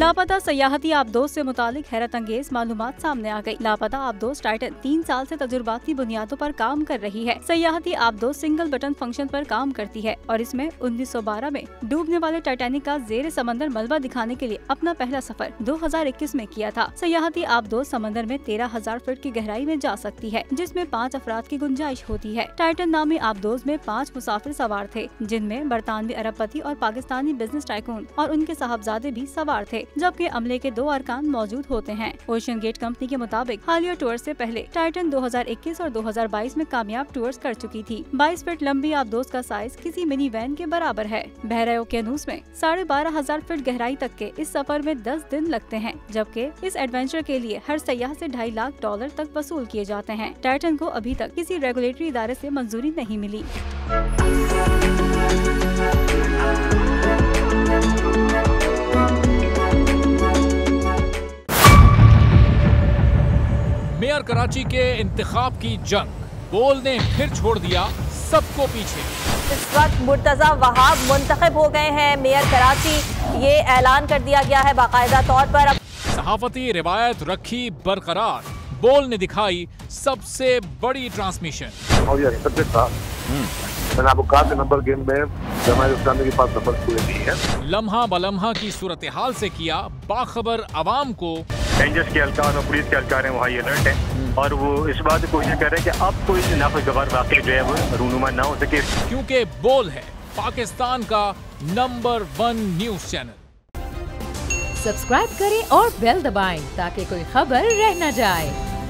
लापता सयाहती आबदोज से मुतालिक हैरत अंगेज मालूमात सामने आ गई। लापता आबदोज टाइटन 3 साल से तजुर्बात की बुनियादों पर काम कर रही है। सयाहती आबदोज सिंगल बटन फंक्शन पर काम करती है और इसमें 1912 में डूबने वाले टाइटैनिक का जेर समंदर मलबा दिखाने के लिए अपना पहला सफर 2021 में किया था। सयाहती आबदोज समंदर में 13,000 फीट की गहराई में जा सकती है, जिसमें 5 अफराद की गुंजाइश होती है। टाइटन नामी आबदोज में 5 मुसाफिर सवार थे, जिनमें बरतानवी अरबपति और पाकिस्तानी बिजनेस टाइकून और उनके साहबजादे भी सवार थे, जबकि अमले के 2 अरकान मौजूद होते हैं। ओशन गेट कंपनी के मुताबिक हालिया टूर से पहले टाइटन 2021 और 2022 में कामयाब टूर्स कर चुकी थी। 22 फीट लंबी आबदोज का साइज किसी मिनी वैन के बराबर है। बहरे ओकेनूस में 12,500 फीट गहराई तक के इस सफर में 10 दिन लगते हैं, जबकि इस एडवेंचर के लिए हर सयाह से $2.5 लाख तक वसूल किए जाते हैं। टाइटन को अभी तक किसी रेगुलेटरी इदारे से मंजूरी नहीं मिली। मेयर कराची के इंतखाब की जंग, बोल ने फिर छोड़ दिया सबको पीछे। इस वक्त मुर्तजा वहाब मुंतखब हो गए हैं मेयर कराची, ये ऐलान कर दिया गया है बाकायदा तौर पर। सहाफती रिवायत रखी बरकरार, बोल ने दिखाई सबसे बड़ी ट्रांसमिशन। और ये सब्जेक्ट था, मैंने आपको कहा नंबर गेम में जमात इस्लामी के पास नंबर पूरे नहीं है। लम्हा बलम्हा की सूरत हाल से किया बाखबर अवाम को। रेंजर्स के एहलकार और पुलिस के एहलकार हैं, वहाँ अलर्ट है और वो इस बात की कोशिश कर रहे हैं कि अब कोई नाखुशगवार वाक़या जो है वो रूनुमा ना हो सके, क्योंकि बोल है पाकिस्तान का नंबर 1 न्यूज चैनल। सब्सक्राइब करें और बेल दबाएं ताकि कोई खबर रह न जाए।